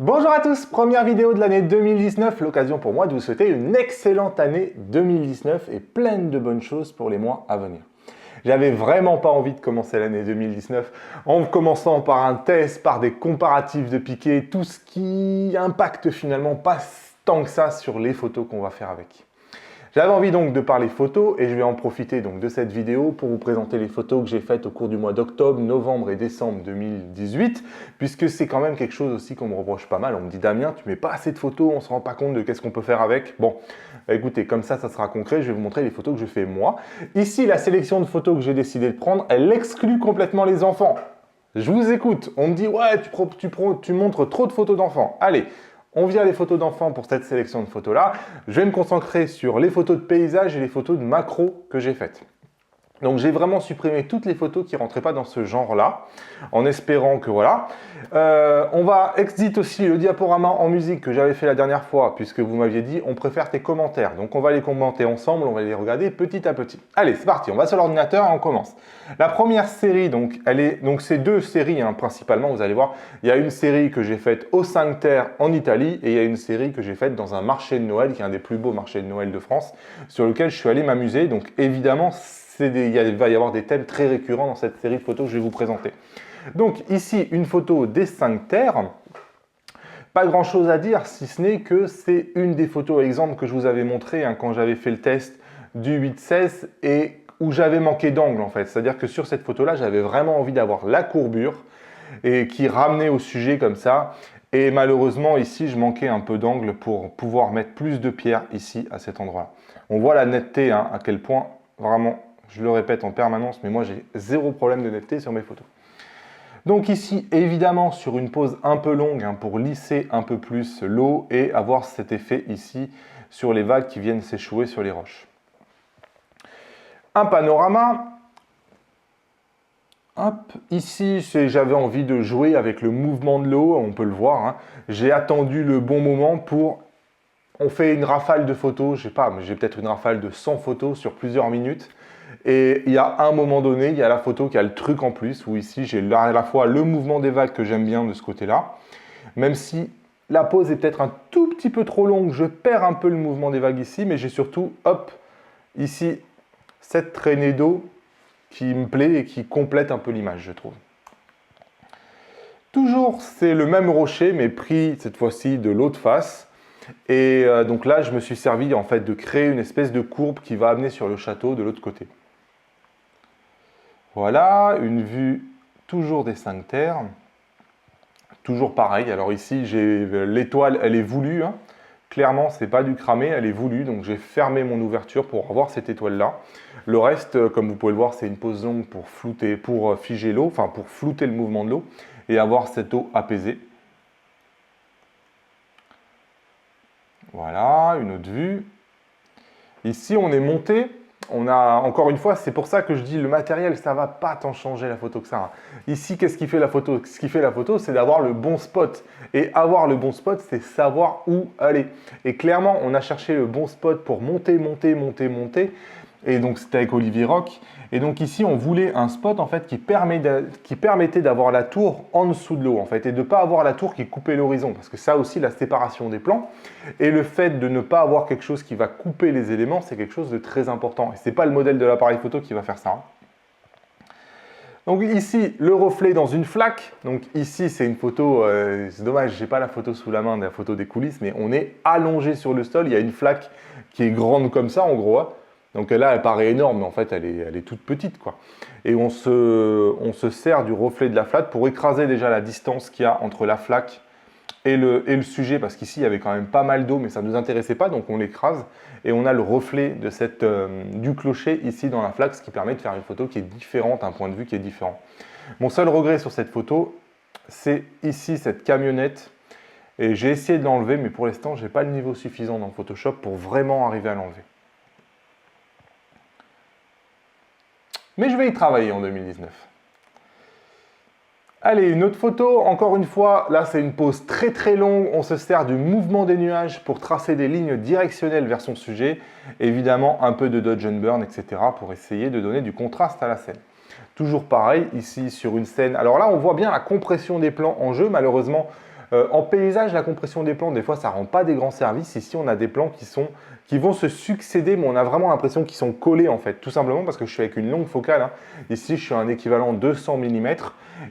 Bonjour à tous, première vidéo de l'année 2019, l'occasion pour moi de vous souhaiter une excellente année 2019 et pleine de bonnes choses pour les mois à venir. J'avais vraiment pas envie de commencer l'année 2019 en commençant par un test, par des comparatifs de piquets, tout ce qui impacte finalement pas tant que ça sur les photos qu'on va faire avec. J'avais envie donc de parler photos et je vais en profiter donc de cette vidéo pour vous présenter les photos que j'ai faites au cours du mois d'octobre, novembre et décembre 2018 puisque c'est quand même quelque chose aussi qu'on me reproche pas mal. On me dit Damien, tu mets pas assez de photos, on se rend pas compte de qu'est-ce qu'on peut faire avec. Bon, écoutez, comme ça sera concret, je vais vous montrer les photos que je fais moi. Ici, la sélection de photos que j'ai décidé de prendre, elle exclut complètement les enfants. Je vous écoute, on me dit ouais, tu montres trop de photos d'enfants. Allez, on vient les photos d'enfants pour cette sélection de photos-là. Je vais me concentrer sur les photos de paysage et les photos de macro que j'ai faites. Donc j'ai vraiment supprimé toutes les photos qui ne rentraient pas dans ce genre-là, en espérant que voilà. On va exit aussi le diaporama en musique que j'avais fait la dernière fois, puisque vous m'aviez dit on préfère tes commentaires. Donc on va les commenter ensemble, on va les regarder petit à petit. Allez, c'est parti, on va sur l'ordinateur et on commence. La première série, donc c'est deux séries principalement, vous allez voir. Il y a une série que j'ai faite au 5 Terre en Italie et il y a une série que j'ai faite dans un marché de Noël, qui est un des plus beaux marchés de Noël de France, sur lequel je suis allé m'amuser. Donc évidemment, il va y avoir des thèmes très récurrents dans cette série de photos que je vais vous présenter. Donc ici, une photo des 5 Terres. Pas grand chose à dire, si ce n'est que c'est une des photos exemple que je vous avais montré quand j'avais fait le test du 8-16 et où j'avais manqué d'angle en fait. C'est-à-dire que sur cette photo-là, j'avais vraiment envie d'avoir la courbure et qui ramenait au sujet comme ça. Et malheureusement, ici, je manquais un peu d'angle pour pouvoir mettre plus de pierres ici, à cet endroit-là. On voit la netteté, à quel point, vraiment, je le répète en permanence, mais moi, j'ai zéro problème de netteté sur mes photos. Donc ici, évidemment, sur une pose un peu longue, pour lisser un peu plus l'eau et avoir cet effet ici sur les vagues qui viennent s'échouer sur les roches. Un panorama. Hop, ici, j'avais envie de jouer avec le mouvement de l'eau, on peut le voir. J'ai attendu le bon moment pour... On fait une rafale de photos, je sais pas, mais j'ai peut-être une rafale de 100 photos sur plusieurs minutes. Et il y a un moment donné, il y a la photo qui a le truc en plus, où ici, j'ai à la fois le mouvement des vagues que j'aime bien de ce côté-là, même si la pose est peut-être un tout petit peu trop longue, je perds un peu le mouvement des vagues ici, mais j'ai surtout, hop, ici, cette traînée d'eau qui me plaît et qui complète un peu l'image, je trouve. Toujours, c'est le même rocher, mais pris cette fois-ci de l'autre face. Et donc là, je me suis servi en fait de créer une espèce de courbe qui va amener sur le château de l'autre côté. Voilà, une vue toujours des 5 Terres. Toujours pareil. Alors ici, j'ai l'étoile, elle est voulue. Clairement, ce n'est pas du cramé, elle est voulue. Donc j'ai fermé mon ouverture pour avoir cette étoile-là. Le reste, comme vous pouvez le voir, c'est une pose longue pour flouter, pour figer l'eau, enfin pour flouter le mouvement de l'eau et avoir cette eau apaisée. Voilà, une autre vue. Ici, on est monté. On a, encore une fois, c'est pour ça que je dis le matériel, ça ne va pas tant changer la photo que ça. Ici, qu'est-ce qui fait la photo? Ce qui fait la photo, c'est d'avoir le bon spot. Et avoir le bon spot, c'est savoir où aller. Et clairement, on a cherché le bon spot pour monter, monter, monter, monter. Et donc, c'était avec Olivier Roch. Et donc ici, on voulait un spot en fait qui permettait d'avoir la tour en dessous de l'eau en fait et de ne pas avoir la tour qui coupait l'horizon parce que ça aussi, la séparation des plans et le fait de ne pas avoir quelque chose qui va couper les éléments, c'est quelque chose de très important. Et ce n'est pas le modèle de l'appareil photo qui va faire ça. Donc ici, le reflet dans une flaque. Donc ici, c'est une photo, c'est dommage, je n'ai pas la photo sous la main, la photo des coulisses, mais on est allongé sur le sol. Il y a une flaque qui est grande comme ça en gros. Donc là, elle paraît énorme, mais en fait, elle est toute petite, quoi. Et on se sert du reflet de la flaque pour écraser déjà la distance qu'il y a entre la flaque et le sujet, parce qu'ici, il y avait quand même pas mal d'eau, mais ça ne nous intéressait pas, donc on l'écrase. Et on a le reflet du clocher ici dans la flaque, ce qui permet de faire une photo qui est différente, un point de vue qui est différent. Mon seul regret sur cette photo, c'est ici cette camionnette. Et j'ai essayé de l'enlever, mais pour l'instant, je n'ai pas le niveau suffisant dans Photoshop pour vraiment arriver à l'enlever. Mais je vais y travailler en 2019. Allez, une autre photo, encore une fois, là c'est une pose très très longue, on se sert du mouvement des nuages pour tracer des lignes directionnelles vers son sujet, évidemment un peu de dodge and burn, etc. pour essayer de donner du contraste à la scène. Toujours pareil, ici sur une scène, alors là on voit bien la compression des plans en jeu, malheureusement En paysage, la compression des plans, des fois, ça ne rend pas des grands services. Ici, on a des plans qui vont se succéder, mais on a vraiment l'impression qu'ils sont collés, en fait. Tout simplement parce que je suis avec une longue focale, hein. Ici, je suis à un équivalent 200 mm.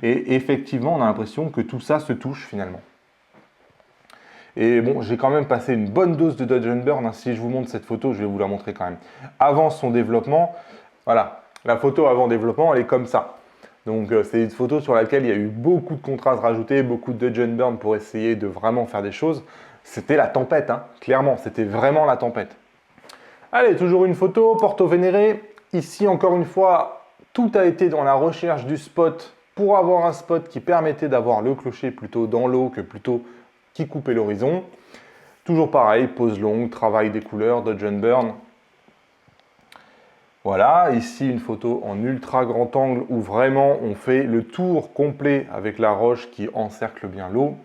Et effectivement, on a l'impression que tout ça se touche, finalement. Et bon, j'ai quand même passé une bonne dose de Dodge and Burn, hein. Si je vous montre cette photo, je vais vous la montrer quand même. Avant son développement, voilà, la photo avant développement, elle est comme ça. Donc c'est une photo sur laquelle il y a eu beaucoup de contrastes rajoutés, beaucoup de Dodge and Burn pour essayer de vraiment faire des choses. C'était la tempête, hein, clairement, c'était vraiment la tempête. Allez, toujours une photo, Porto Venere. Ici, encore une fois, tout a été dans la recherche du spot pour avoir un spot qui permettait d'avoir le clocher plutôt dans l'eau que plutôt qui coupait l'horizon. Toujours pareil, pose longue, travail des couleurs, Dodge and Burn. Voilà, ici une photo en ultra grand angle où vraiment on fait le tour complet avec la roche qui encercle bien l'eau.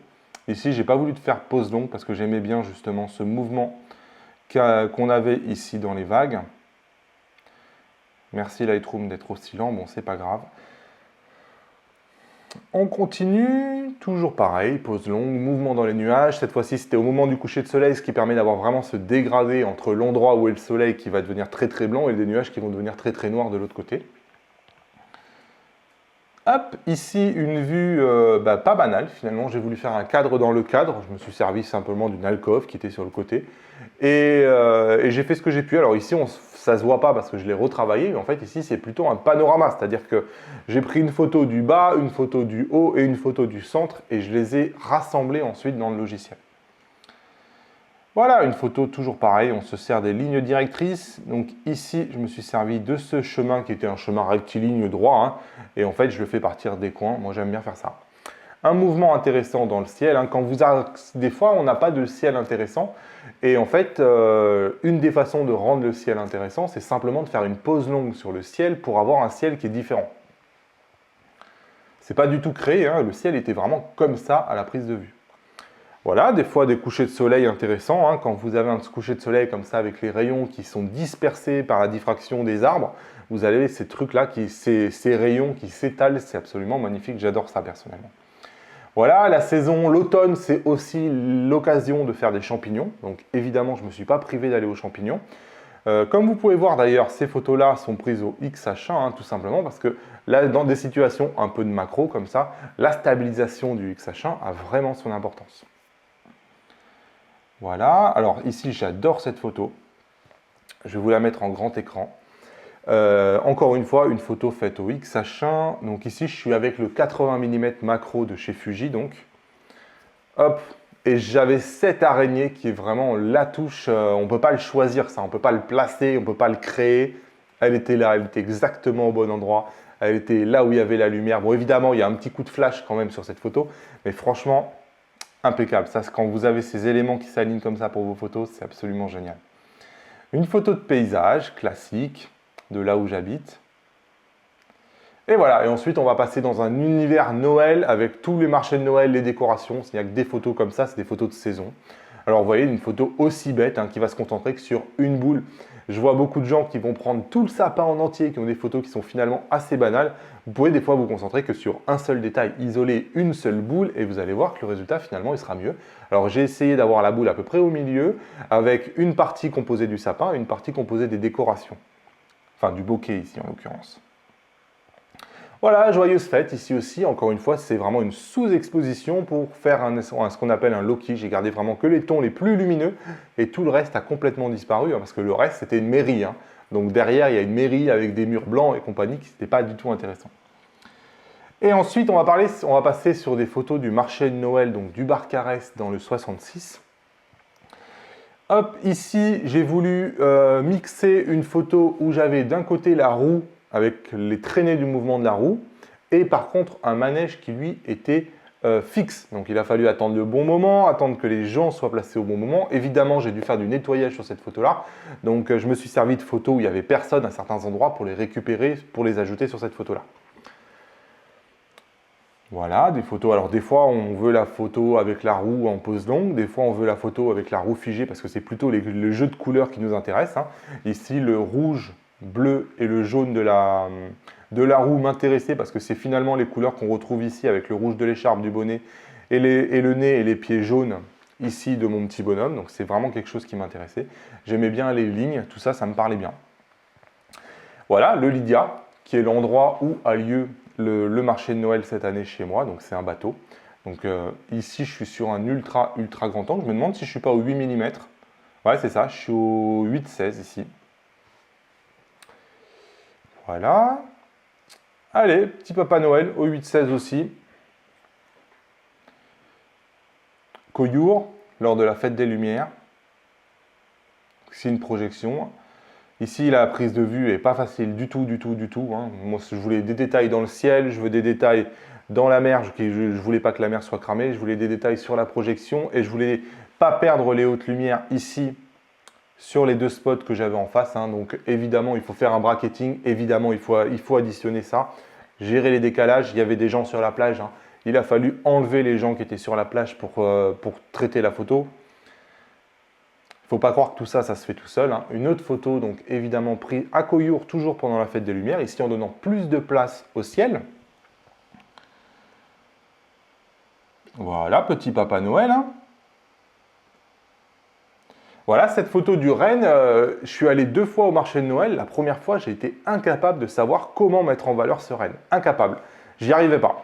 Ici, j'ai pas voulu te faire pose longue parce que j'aimais bien justement ce mouvement qu'on avait ici dans les vagues. Merci Lightroom d'être aussi lent, bon c'est pas grave. On continue, toujours pareil, pose longue, mouvement dans les nuages. Cette fois-ci, c'était au moment du coucher de soleil, ce qui permet d'avoir vraiment ce dégradé entre l'endroit où est le soleil qui va devenir très très blanc et des nuages qui vont devenir très très noirs de l'autre côté. Hop, ici une vue pas banale finalement, j'ai voulu faire un cadre dans le cadre, je me suis servi simplement d'une alcôve qui était sur le côté et j'ai fait ce que j'ai pu. Alors ici ça ne se voit pas parce que je l'ai retravaillé, mais en fait ici c'est plutôt un panorama, c'est-à-dire que j'ai pris une photo du bas, une photo du haut et une photo du centre et je les ai rassemblées ensuite dans le logiciel. Voilà, une photo toujours pareil, on se sert des lignes directrices. Donc ici, je me suis servi de ce chemin qui était un chemin rectiligne droit. Hein, et en fait, je le fais partir des coins. Moi, j'aime bien faire ça. Un mouvement intéressant dans le ciel. Hein, des fois, on n'a pas de ciel intéressant. Et en fait, une des façons de rendre le ciel intéressant, c'est simplement de faire une pause longue sur le ciel pour avoir un ciel qui est différent. C'est pas du tout créé. Hein, le ciel était vraiment comme ça à la prise de vue. Voilà, des fois des couchers de soleil intéressants. Hein, quand vous avez un coucher de soleil comme ça avec les rayons qui sont dispersés par la diffraction des arbres, vous avez ces trucs-là, ces rayons qui s'étalent. C'est absolument magnifique, j'adore ça personnellement. Voilà, la saison, l'automne, c'est aussi l'occasion de faire des champignons. Donc évidemment, je ne me suis pas privé d'aller aux champignons. Comme vous pouvez voir d'ailleurs, ces photos-là sont prises au XH1, hein, tout simplement parce que là, dans des situations un peu de macro comme ça, la stabilisation du XH1 a vraiment son importance. Voilà, alors ici j'adore cette photo, je vais vous la mettre en grand écran. Encore une fois, une photo faite au XH1, donc ici je suis avec le 80 mm macro de chez Fuji, donc. Hop, et j'avais cette araignée qui est vraiment la touche, on ne peut pas le choisir ça, on ne peut pas le placer, on ne peut pas le créer. Elle était là, elle était exactement au bon endroit, elle était là où il y avait la lumière. Bon évidemment, il y a un petit coup de flash quand même sur cette photo, mais franchement, impeccable. Ça, quand vous avez ces éléments qui s'alignent comme ça pour vos photos, c'est absolument génial. Une photo de paysage classique de là où j'habite. Et voilà, et ensuite on va passer dans un univers Noël avec tous les marchés de Noël, les décorations. Il n'y a que des photos comme ça, c'est des photos de saison. Alors vous voyez, une photo aussi bête hein, qui va se concentrer que sur une boule. Je vois beaucoup de gens qui vont prendre tout le sapin en entier, qui ont des photos qui sont finalement assez banales. Vous pouvez des fois vous concentrer que sur un seul détail, isoler une seule boule et vous allez voir que le résultat finalement il sera mieux. Alors j'ai essayé d'avoir la boule à peu près au milieu avec une partie composée du sapin et une partie composée des décorations. Enfin du bokeh ici en l'occurrence. Voilà, joyeuse fête ici aussi. Encore une fois, c'est vraiment une sous-exposition pour faire ce qu'on appelle un low-key. J'ai gardé vraiment que les tons les plus lumineux et tout le reste a complètement disparu hein, parce que le reste, c'était une mairie. Hein. Donc derrière, il y a une mairie avec des murs blancs et compagnie qui n'était pas du tout intéressant. Et ensuite, on va passer sur des photos du marché de Noël, donc du Barcarès dans le 66. Hop, ici, j'ai voulu mixer une photo où j'avais d'un côté la roue avec les traînées du mouvement de la roue, et par contre un manège qui lui était fixe. Donc il a fallu attendre le bon moment, attendre que les gens soient placés au bon moment. Évidemment, j'ai dû faire du nettoyage sur cette photo-là, donc je me suis servi de photos où il n'y avait personne à certains endroits pour les récupérer, pour les ajouter sur cette photo-là. Voilà, des photos. Alors des fois, on veut la photo avec la roue en pose longue, des fois on veut la photo avec la roue figée parce que c'est plutôt le jeu de couleurs qui nous intéresse. Hein. Ici, le rouge, bleu et le jaune de la roue m'intéressaient parce que c'est finalement les couleurs qu'on retrouve ici avec le rouge de l'écharpe, du bonnet et le nez et les pieds jaunes ici de mon petit bonhomme. Donc c'est vraiment quelque chose qui m'intéressait. J'aimais bien les lignes, tout ça, ça me parlait bien. Voilà, le Lydia, qui est l'endroit où a lieu le marché de Noël cette année chez moi. Donc c'est un bateau. Donc ici, je suis sur un ultra grand angle. Je me demande si je ne suis pas au 8 mm. Ouais, c'est ça, je suis au 8-16 ici. Voilà. Allez, petit Papa Noël au 8-16 aussi. Collioure, lors de la fête des Lumières. C'est une projection. Ici, la prise de vue n'est pas facile du tout. Hein. Moi, je voulais des détails dans le ciel, je veux des détails dans la mer. Je ne voulais pas que la mer soit cramée, je voulais des détails sur la projection et je voulais pas perdre les hautes lumières ici sur les deux spots que j'avais en face. Hein. Donc, évidemment, il faut faire un bracketing. Évidemment, il faut additionner ça. Gérer les décalages. Il y avait des gens sur la plage. Hein. Il a fallu enlever les gens qui étaient sur la plage pour traiter la photo. Il ne faut pas croire que tout ça, ça se fait tout seul. Hein. Une autre photo, donc évidemment prise à Collioure, toujours pendant la fête des Lumières, ici en donnant plus de place au ciel. Voilà, petit Papa Noël. Hein. Voilà, cette photo du renne, je suis allé 2 fois au marché de Noël. La première fois, j'ai été incapable de savoir comment mettre en valeur ce renne. Incapable. J'y arrivais pas.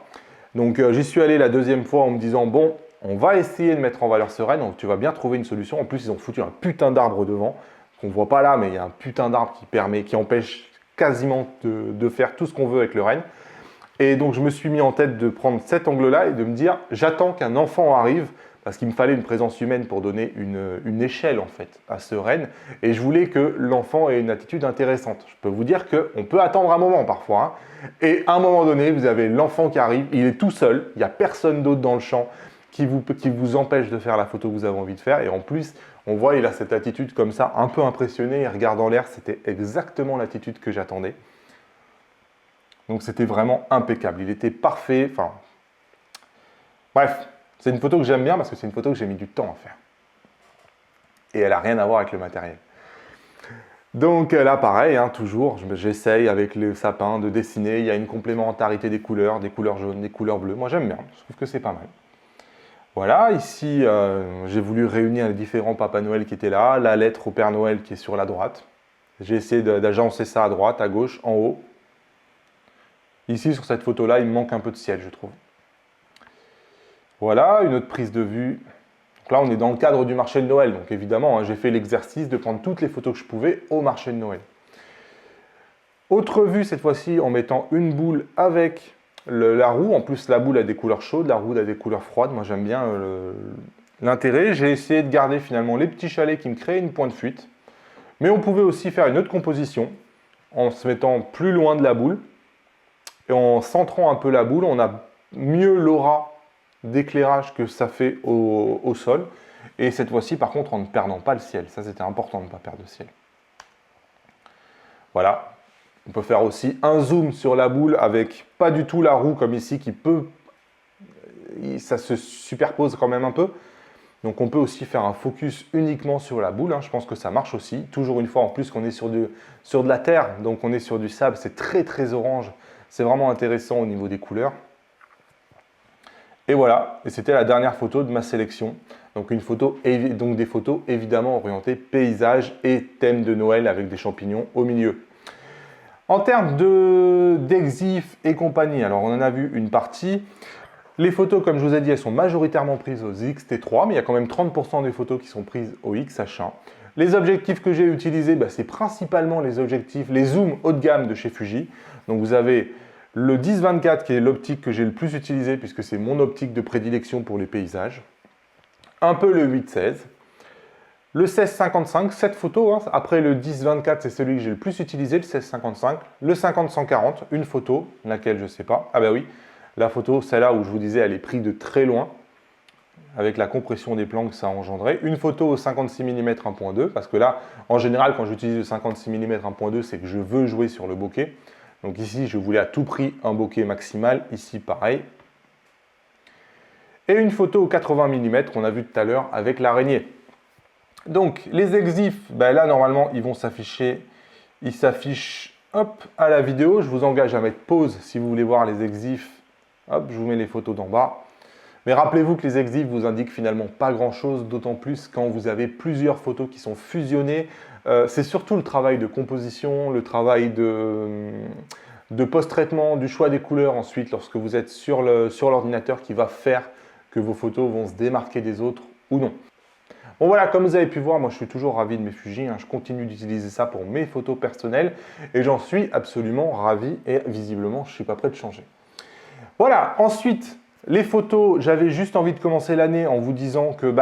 Donc j'y suis allé la deuxième fois en me disant, bon, on va essayer de mettre en valeur ce renne, donc tu vas bien trouver une solution. En plus, ils ont foutu un putain d'arbre devant, qu'on ne voit pas là, mais il y a un putain d'arbre qui empêche quasiment de faire tout ce qu'on veut avec le renne. Et donc, je me suis mis en tête de prendre cet angle-là et de me dire, j'attends qu'un enfant arrive, parce qu'il me fallait une présence humaine pour donner une échelle, en fait, à ce renne. Et je voulais que l'enfant ait une attitude intéressante. Je peux vous dire qu'on peut attendre un moment parfois. Hein. Et à un moment donné, vous avez l'enfant qui arrive, il est tout seul, il n'y a personne d'autre dans le champ qui vous empêche de faire la photo que vous avez envie de faire. Et en plus, on voit, il a cette attitude comme ça, un peu impressionné, il regarde en l'air. C'était exactement l'attitude que j'attendais. Donc c'était vraiment impeccable. Il était parfait. Enfin, bref, c'est une photo que j'aime bien parce que c'est une photo que j'ai mis du temps à faire. Et elle n'a rien à voir avec le matériel. Donc là, pareil, hein, toujours, j'essaye avec le sapin de dessiner. Il y a une complémentarité des couleurs jaunes, des couleurs bleues. Moi, j'aime bien. Je trouve que c'est pas mal. Voilà, ici, j'ai voulu réunir les différents Papa Noël qui étaient là, la lettre au Père Noël qui est sur la droite. J'ai essayé d'agencer ça à droite, à gauche, en haut. Ici, sur cette photo-là, il me manque un peu de ciel, je trouve. Voilà, une autre prise de vue. Donc là, on est dans le cadre du marché de Noël. Donc évidemment, hein, j'ai fait l'exercice de prendre toutes les photos que je pouvais au marché de Noël. Autre vue, cette fois-ci, en mettant une boule avec la roue. En plus, la boule a des couleurs chaudes, la roue a des couleurs froides. Moi, j'aime bien l'intérêt. J'ai essayé de garder finalement les petits chalets qui me créaient une pointe de fuite. Mais on pouvait aussi faire une autre composition en se mettant plus loin de la boule. Et en centrant un peu la boule, on a mieux l'aura d'éclairage que ça fait au sol. Et cette fois-ci, par contre, en ne perdant pas le ciel. Ça, c'était important de ne pas perdre le ciel. Voilà. On peut faire aussi un zoom sur la boule avec pas du tout la roue comme ici qui peut... Ça se superpose quand même un peu. Donc on peut aussi faire un focus uniquement sur la boule. Hein. Je pense que ça marche aussi. Toujours une fois en plus qu'on est sur de la terre. Donc on est sur du sable. C'est très orange. C'est vraiment intéressant au niveau des couleurs. Et voilà. Et c'était la dernière photo de ma sélection. Donc des photos évidemment orientées paysage et thème de Noël avec des champignons au milieu. En termes d'exif et compagnie, alors on en a vu une partie. Les photos, comme je vous ai dit, elles sont majoritairement prises aux X-T3, mais il y a quand même 30% des photos qui sont prises au XH1. Les objectifs que j'ai utilisés, c'est principalement les objectifs, les zooms haut de gamme de chez Fuji. Donc vous avez le 10-24 qui est l'optique que j'ai le plus utilisé puisque c'est mon optique de prédilection pour les paysages. Un peu le 8-16. Le 16-55, cette photo, hein, après le 10-24, c'est celui que j'ai le plus utilisé, le 16-55. Le 50-140, une photo, laquelle je ne sais pas. Ah bah oui, la photo, celle-là où je vous disais, elle est prise de très loin, avec la compression des plans que ça a engendré. Une photo au 56 mm 1.2, parce que là, en général, quand j'utilise le 56 mm 1.2, c'est que je veux jouer sur le bokeh. Donc ici, je voulais à tout prix un bokeh maximal. Ici, pareil. Et une photo au 80 mm qu'on a vu tout à l'heure avec l'araignée. Donc, les exifs, là, normalement, ils vont s'afficher. Ils s'affichent, hop, à la vidéo. Je vous engage à mettre pause si vous voulez voir les exifs. Hop, je vous mets les photos d'en bas. Mais rappelez-vous que les exifs vous indiquent finalement pas grand-chose, d'autant plus quand vous avez plusieurs photos qui sont fusionnées. C'est surtout le travail de composition, le travail de post-traitement, du choix des couleurs ensuite lorsque vous êtes sur l'ordinateur qui va faire que vos photos vont se démarquer des autres ou non. Bon voilà, comme vous avez pu voir, moi je suis toujours ravi de mes Fuji, je continue d'utiliser ça pour mes photos personnelles et j'en suis absolument ravi et visiblement je ne suis pas prêt de changer. Voilà, ensuite les photos, j'avais juste envie de commencer l'année en vous disant que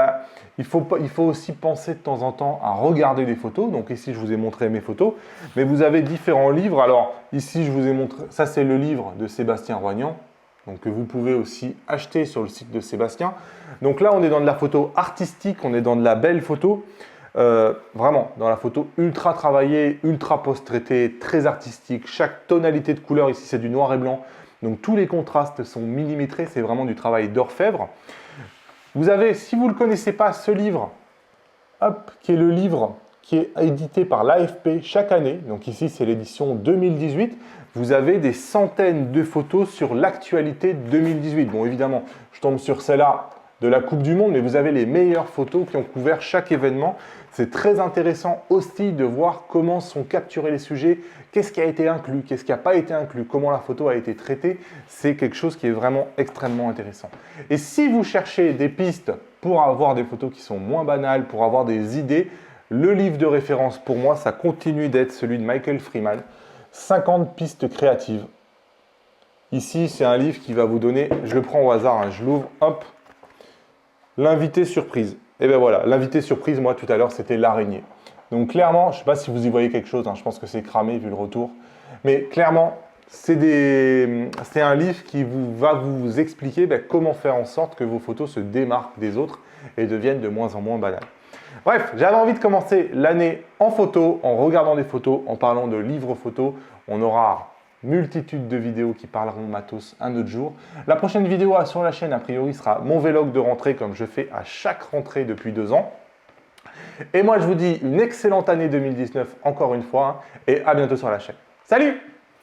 il faut aussi penser de temps en temps à regarder des photos. Donc ici je vous ai montré mes photos, mais vous avez différents livres. Alors ici je vous ai montré, ça c'est le livre de Sébastien Roignan. Donc, que vous pouvez aussi acheter sur le site de Sébastien. Donc là, on est dans de la photo artistique, on est dans de la belle photo. Vraiment, dans la photo ultra travaillée, ultra post-traitée, très artistique. Chaque tonalité de couleur, ici, c'est du noir et blanc. Donc, tous les contrastes sont millimétrés. C'est vraiment du travail d'orfèvre. Vous avez, si vous ne le connaissez pas, ce livre, hop, qui est le livre qui est édité par l'AFP chaque année. Donc ici, c'est l'édition 2018. Vous avez des centaines de photos sur l'actualité 2018. Bon, évidemment, je tombe sur celle-là de la Coupe du Monde, mais vous avez les meilleures photos qui ont couvert chaque événement. C'est très intéressant aussi de voir comment sont capturés les sujets, qu'est-ce qui a été inclus, qu'est-ce qui n'a pas été inclus, comment la photo a été traitée. C'est quelque chose qui est vraiment extrêmement intéressant. Et si vous cherchez des pistes pour avoir des photos qui sont moins banales, pour avoir des idées, le livre de référence pour moi, ça continue d'être celui de Michael Freeman, 50 pistes créatives. Ici, c'est un livre qui va vous donner, je le prends au hasard, je l'ouvre, hop, l'invité surprise. Et bien voilà, l'invité surprise, moi tout à l'heure, c'était l'araignée. Donc clairement, je ne sais pas si vous y voyez quelque chose, je pense que c'est cramé vu le retour. Mais clairement, c'est un livre qui va vous expliquer comment faire en sorte que vos photos se démarquent des autres et deviennent de moins en moins banales. Bref, j'avais envie de commencer l'année en photo, en regardant des photos, en parlant de livres photos. On aura multitude de vidéos qui parleront matos un autre jour. La prochaine vidéo sur la chaîne, a priori, sera mon vlog de rentrée comme je fais à chaque rentrée depuis 2 ans. Et moi, je vous dis une excellente année 2019 encore une fois et à bientôt sur la chaîne. Salut!